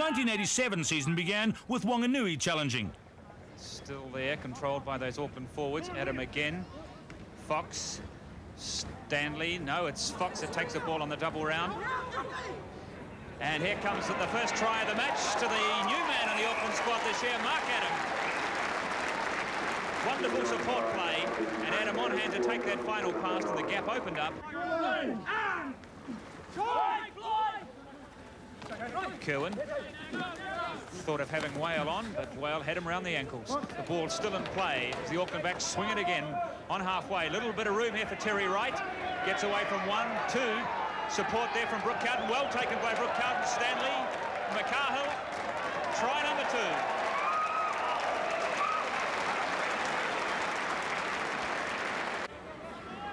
1987 season began with Wanganui challenging. Still there, controlled by those Auckland forwards. Adam again. Fox. Stanley. No, it's Fox that takes the ball on the double round. And here comes the first try of the match to the new man in the Auckland squad this year, Mark Adam. Wonderful support play, and Adam on hand to take that final pass, and the gap opened up. Kerwin thought of having Whale on, but Whale had him round the ankles. The ball still in play as the Auckland backs swing it again on halfway. Little bit of room here for Terry Wright. Gets away from 1, 2. Support there from Brooke Carlton. Well taken by Brooke Carlton. Stanley, McCarhill. Try number 2.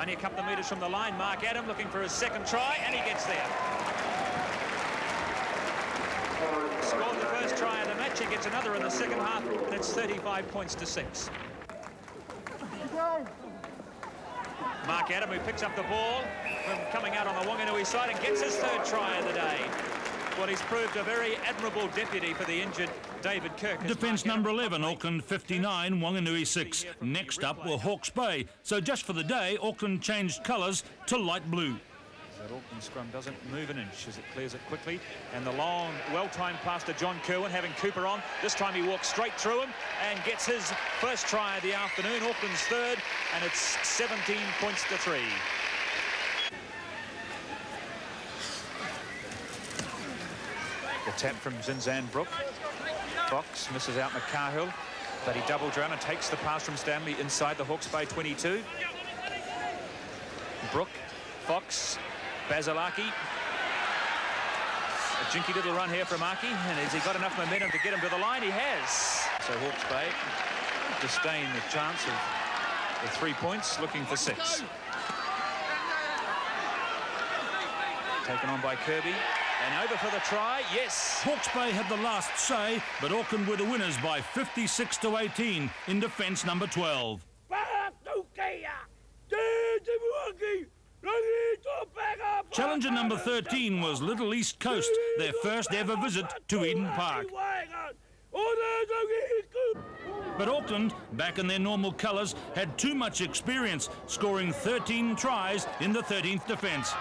Only a couple of metres from the line. Mark Adam looking for his second try, and he gets there. Scored the first try of the match. He gets another in the second half, and it's 35 points to 6. Mark Adam, who picks up the ball from coming out on the Wanganui side and gets his third try of the day. Well, he's proved a very admirable deputy for the injured David Kirk. Defence number 11, Auckland 59, Wanganui 6. Next up were Hawke's Bay. So just for the day, Auckland changed colours to light blue. That Auckland scrum doesn't move an inch as it clears it quickly. And the long, well-timed pass to John Kerwin, having Cooper on. This time he walks straight through him and gets his first try of the afternoon. Auckland's third, and it's 17 points to 3. The tap from Zinzan Brook. Fox misses out McCarhill, but he doubles around and takes the pass from Stanley inside the Hawke's Bay 22. Brook, Fox, Basilaki. A jinky little run here from Aki, and has he got enough momentum to get him to the line? He has. So Hawke's Bay disdain the chance of the 3 points, looking for 6. Taken on by Kirby. And over for the try, yes. Hawke's Bay had the last say, but Auckland were the winners by 56 to 18 in defence number 12. Challenger number 13 was Little East Coast, their first ever visit to Eden Park. But Auckland, back in their normal colours, had too much experience, scoring 13 tries in the 13th defence.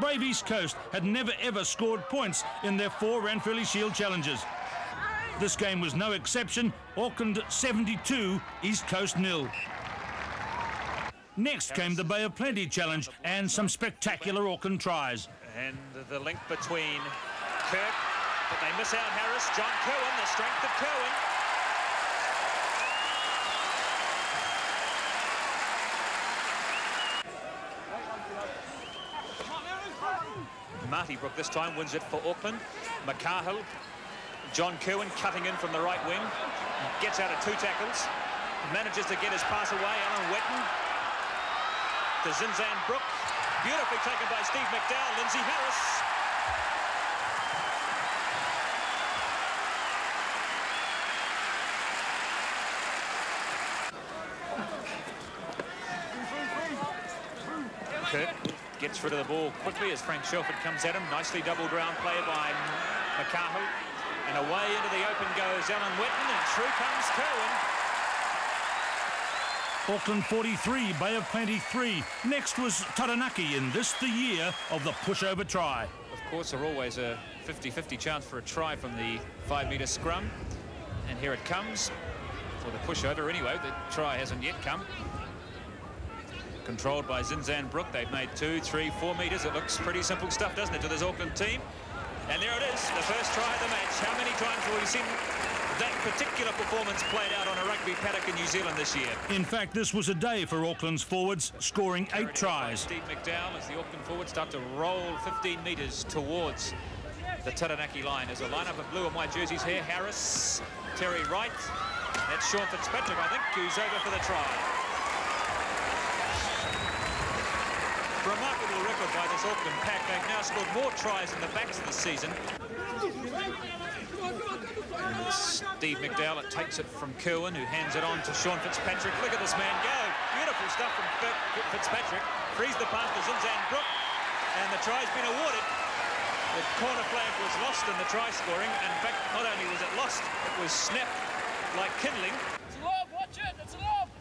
Brave East Coast had never ever scored points in their 4 Ranfurly Shield challenges. This game was no exception. Auckland 72, East Coast 0. Next came the Bay of Plenty challenge and some spectacular Auckland tries. And the link between Kirk, but they miss out Harris. John Kerwin, the strength of Kerwin. Marty Brook this time wins it for Auckland. McCarhill, John Kerwin cutting in from the right wing, gets out of 2 tackles, manages to get his pass away. Alan Wetton to Zinzan Brook, beautifully taken by Steve McDowell. Lindsay Harris. Kirk gets rid of the ball quickly as Frank Shelford comes at him. Nicely doubled round play by McCarhill. And away into the open goes Alan Wetton, and through comes Kerwin. Auckland 43, Bay of Plenty 3. Next was Taranaki, in this the year of the pushover try. Of course, there's always a 50-50 chance for a try from the 5-metre scrum. And here it comes for the pushover anyway. The try hasn't yet come. Controlled by Zinzan Brook. They've made 2, 3, 4 metres. It looks pretty simple stuff, doesn't it, to this Auckland team? And there it is, the first try of the match. How many times have we seen that particular performance played out on a rugby paddock in New Zealand this year? In fact, this was a day for Auckland's forwards, scoring 8 tries. Steve McDowell as the Auckland forwards start to roll 15 metres towards the Taranaki line. There's a lineup of blue and white jerseys here. Harris, Terry Wright. That's Sean Fitzpatrick, I think, who's over for the try. Remarkable record by this Auckland pack. They've now scored more tries in the backs of the season. And Steve McDowell takes it from Kerwin, who hands it on to Sean Fitzpatrick. Look at this man go. Beautiful stuff from Fitzpatrick. Frees the pass to Zinzan Brook. And the try's been awarded. The corner flag was lost in the try scoring. In fact, not only was it lost, it was snapped like kindling. It's a lob, watch it, it's a lob.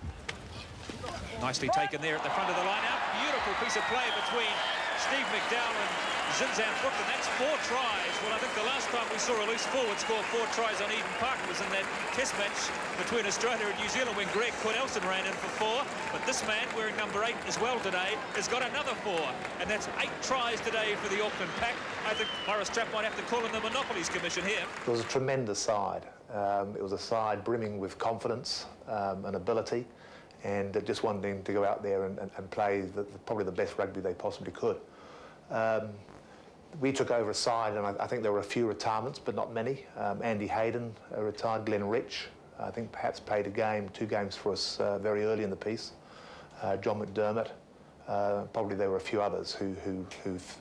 Nicely taken there at the front of the line-out. Beautiful piece of play between Steve McDowell and Zinzan Brook, and that's 4 tries. Well, I think the last time we saw a loose forward score 4 tries on Eden Park was in that test match between Australia and New Zealand when Greg Cornelson ran in for 4. But this man, wearing number 8 as well today, has got another 4. And that's 8 tries today for the Auckland pack. I think Morris Trapp might have to call in the Monopolies Commission here. It was a tremendous side. It was a side brimming with confidence and ability, and just wanting to go out there and play probably the best rugby they possibly could. We took over a side, and I think there were a few retirements, but not many. Andy Hayden retired, Glenn Rich, I think perhaps played a game, 2 games for us very early in the piece. John McDermott, probably there were a few others who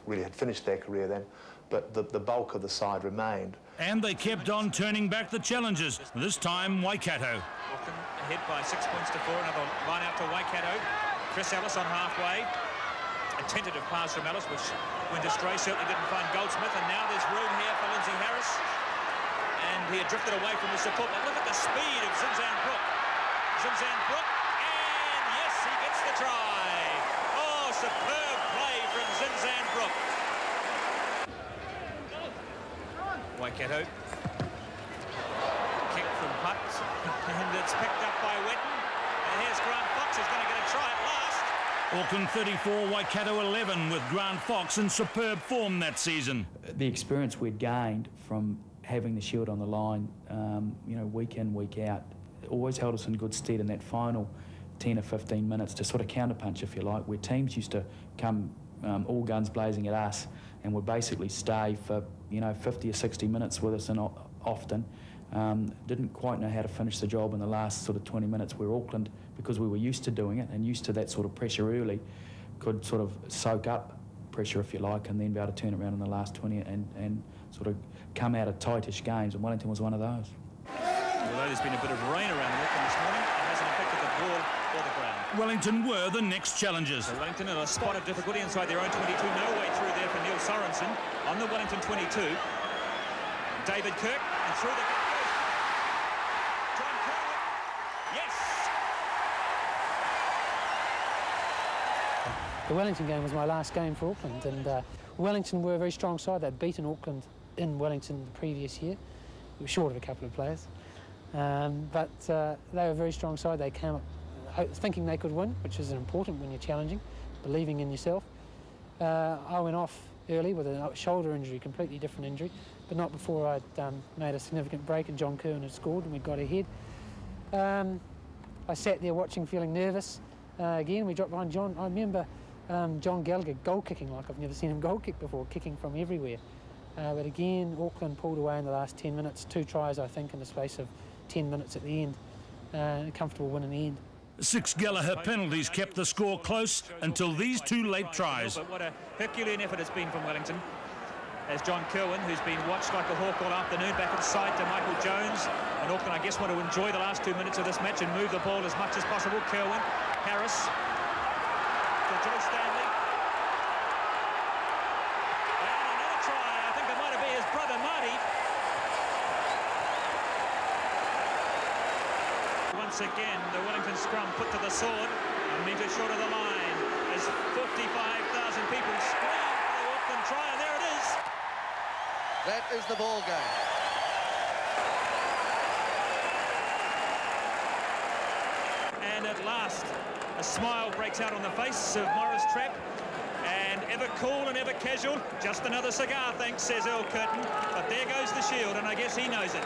really had finished their career then, but the bulk of the side remained. And they kept on turning back the challenges, this time Waikato. Auckland ahead by 6 points to 4, another line out to Waikato. Chris Ellis on halfway. A tentative pass from Ellis, which went astray, certainly didn't find Goldsmith, and now there's room here for Lindsay Harris. And he had drifted away from the support, but look at the speed of Zinzan Brook. Zinzan Brook, and yes, he gets the try. Oh, superb play from Zinzan Brook. Waikato. Kick from Hutt, and it's picked up by Wetton. And here's Grant Fox, who's going to get a try at last. Auckland 34, Waikato 11, with Grant Fox in superb form that season. The experience we'd gained from having the Shield on the line, you know, week in, week out, always held us in good stead in that final 10 or 15 minutes to sort of counterpunch, if you like, where teams used to come all guns blazing at us and would basically stay for, you know, 50 or 60 minutes with us, and often didn't quite know how to finish the job in the last sort of 20 minutes, where Auckland, because we were used to doing it and used to that sort of pressure early, could sort of soak up pressure, if you like, and then be able to turn it around in the last 20 and sort of come out of tightish games, and Wellington was one of those. Although there's been a bit of rain around Auckland this morning, it hasn't affected the ball or the ground. Wellington were the next challengers. So Wellington in a spot of difficulty inside their own 22, no way through there for Neil Sorensen on the Wellington 22. David Kirk, and through the gap goes John Kerwin. Yes! The Wellington game was my last game for Auckland, and Wellington were a very strong side. They'd beaten Auckland in Wellington the previous year. We were short of a couple of players, but they were a very strong side. They came up thinking they could win, which is important when you're challenging, believing in yourself. I went off early with a shoulder injury, completely different injury, but not before I'd made a significant break and John Kerwin had scored and we got ahead. I sat there watching, feeling nervous. Again, we dropped behind John. I remember John Gallagher goal kicking like I've never seen him goal kick before, kicking from everywhere. But again, Auckland pulled away in the last 10 minutes, 2 tries, I think, in the space of 10 minutes at the end. A comfortable win in the end. 6 Gallagher penalties kept the score close until these 2 late tries. But what a Herculean effort it's been from Wellington. As John Kerwin, who's been watched like a hawk all afternoon, back inside to Michael Jones. And Auckland, I guess, want to enjoy the last 2 minutes of this match and move the ball as much as possible. Kerwin, Harris, to Joe Stanley. And another try. I think it might have been his brother, Marty. Once again, the Wellington scrum put to the sword, a metre short of the line, as 45,000 people scream for the Auckland try, and there it is. That is the ball game. And at last, a smile breaks out on the face of Morris Trapp, and ever cool and ever casual, just another cigar, thanks, says Earl Curtin, but there goes the Shield, and I guess he knows it.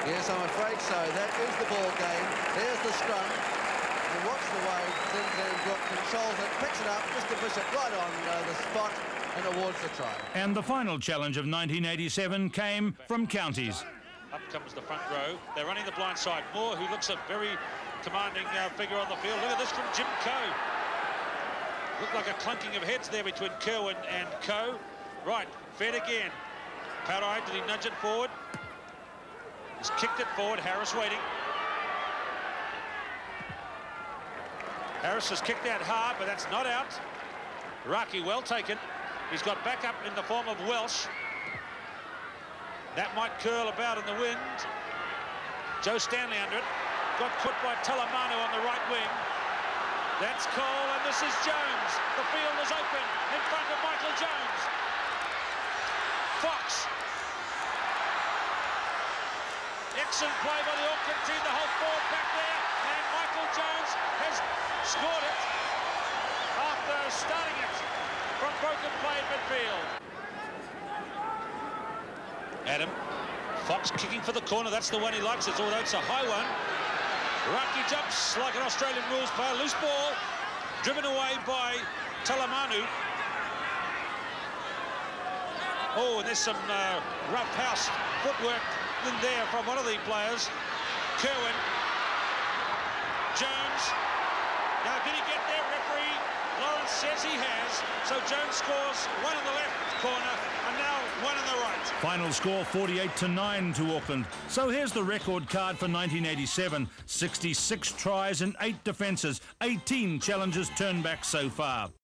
Yes, I'm afraid so. That is the ball game. There's the scrum. And watch the way Zinzan Brook controls it, picks it up, just to push it right on the spot and awards the try. And the final challenge of 1987 came from counties. Up comes the front row. They're running the blind side. Moore, who looks a very commanding figure on the field. Look at this from Jim Coe. Looked like a clunking of heads there between Kerwin and Coe. Right, fed again. Parai, did he nudge it forward? He's kicked it forward. Harris waiting. Harris has kicked out hard, but that's not out. Raki well taken. He's got back up in the form of Welsh. That might curl about in the wind. Joe Stanley under it. Got put by Talamanu on the right wing. That's Cole, and this is Jones. The field is open in front of Michael Jones. Fox. Excellent play by the Auckland team. The whole forward back there, and Michael Jones has scored it after starting it from broken play in midfield. Adam. Fox kicking for the corner. That's the one he likes. Although it's a high one. Raki jumps like an Australian rules player. Loose ball. Driven away by Talamanu. Oh, and there's some rough house footwork in there from one of the players. Kerwin. Jones. Now, did he get there, referee? Lawrence says he has. So Jones scores one in the left corner and now one in the right. Final score 48-9 to Auckland. So here's the record card for 1987. 66 tries and 8 defences. 18 challenges turned back so far.